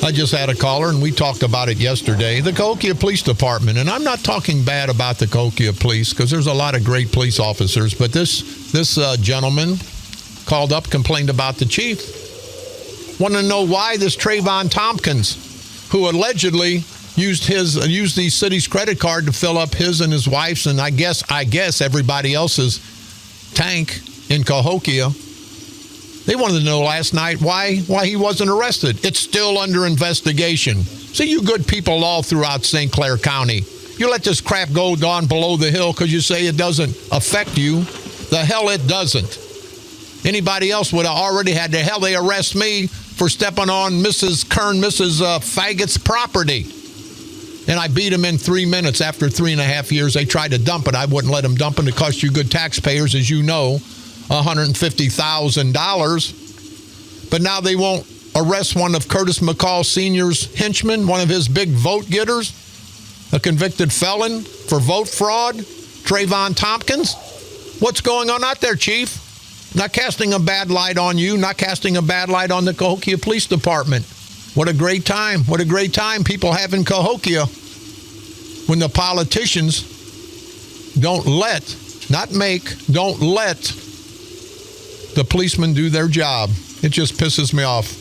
I just had a caller, and we talked about it yesterday. The Cahokia Police Department, and I'm not talking bad about the Cahokia Police because there's a lot of great police officers, but this gentleman called up, complained about the chief. Want to know why this Trayvon Tompkins, who allegedly used the city's credit card to fill up his and his wife's and I guess everybody else's tank in Cahokia. They wanted to know last night why he wasn't arrested. It's still under investigation. See, you good people all throughout St. Clair County, you let this crap go down below the hill because you say it doesn't affect you. The hell it doesn't. Anybody else would have already had the hell they arrest me for stepping on Mrs. Faggot's property. And I beat him in 3 minutes after 3.5 years. They tried to dump it. I wouldn't let them dump it. It cost you good taxpayers, as you know, $150,000. But now they won't arrest one of Curtis McCall Sr.'s henchmen, one of his big vote getters, a convicted felon for vote fraud, Trayvon Tompkins. What's going on out there, Chief? Not casting a bad light on you, not casting a bad light on the Cahokia Police Department. What a great time. What a great time people have in Cahokia when the politicians don't let the policemen do their job. It just pisses me off.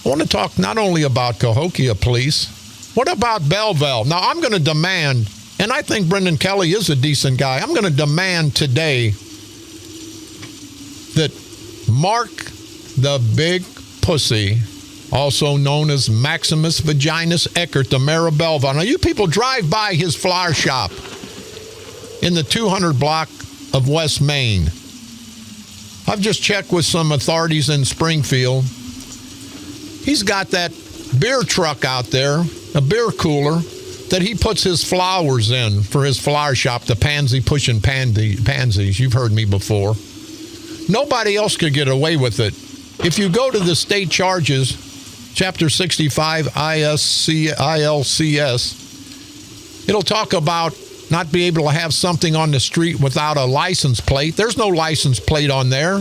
I want to talk not only about Cahokia Police, what about Belleville? Now, I'm going to demand, and I think Brendan Kelly is a decent guy, I'm going to demand today that Mark the Big Pussy, also known as Maximus Vaginus Eckert, the mayor of Belleville. Now, you people drive by his flower shop in the 200 block of West Main. I've just checked with some authorities in Springfield. He's got that beer truck out there, a beer cooler, that he puts his flowers in for his flower shop, the pansy pushing pansies. You've heard me before. Nobody else could get away with it. If you go to the state charges, Chapter 65 ILCS, it'll talk about not being able to have something on the street without a license plate. There's no license plate on there.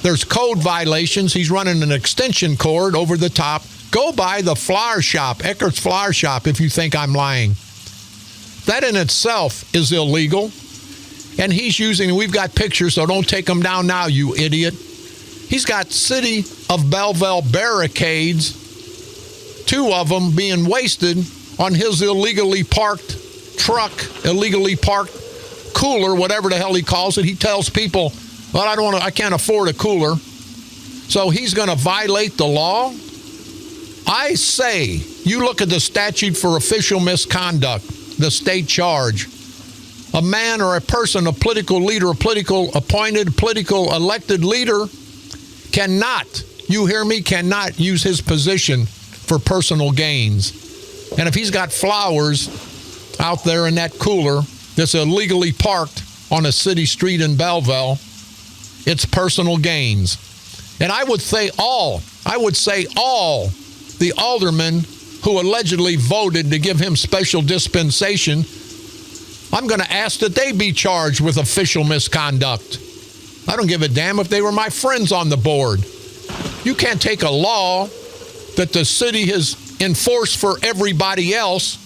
There's code violations. He's running an extension cord over the top. Go by the flower shop, Eckert's Flower Shop, if you think I'm lying. That in itself is illegal. And he's we've got pictures, so don't take them down now, you idiot. He's got City of Belleville barricades, 2 of them being wasted on his illegally parked truck, illegally parked cooler, whatever the hell he calls it. He tells people, well, I can't afford a cooler. So he's going to violate the law. I say, you look at the statute for official misconduct, the state charge. A man or a person, a political leader, a political appointed, political elected leader cannot, you hear me, cannot use his position for personal gains. And if he's got flowers out there in that cooler that's illegally parked on a city street in Belleville, it's personal gains. And I would say all the aldermen who allegedly voted to give him special dispensation, I'm going to ask that they be charged with official misconduct. I don't give a damn if they were my friends on the board. You can't take a law that the city has enforced for everybody else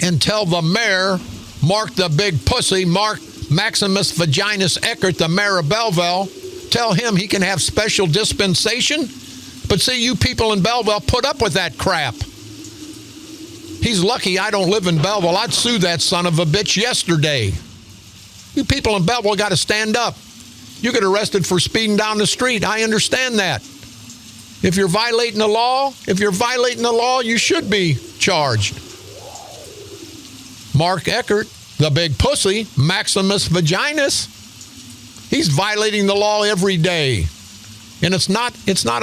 and tell the mayor, Mark the Big Pussy, Mark Maximus Vaginus Eckert, the mayor of Belleville, tell him he can have special dispensation. But see, you people in Belleville put up with that crap. He's lucky I don't live in Belleville. I'd sue that son of a bitch yesterday. You people in Belleville got to stand up. You get arrested for speeding down the street. I understand that. If you're violating the law, you should be charged. Mark Eckert, the Big Pussy, Maximus Vaginus, he's violating the law every day. And it's not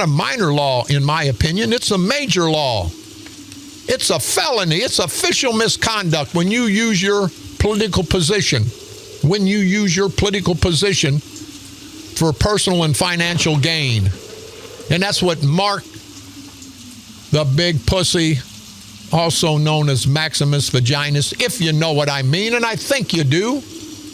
a minor law, in my opinion. It's a major law. It's a felony. It's official misconduct when you use your political position. When you use your political position for personal and financial gain. And that's what Mark, the Big Pussy, also known as Maximus Vaginus, if you know what I mean, and I think you do,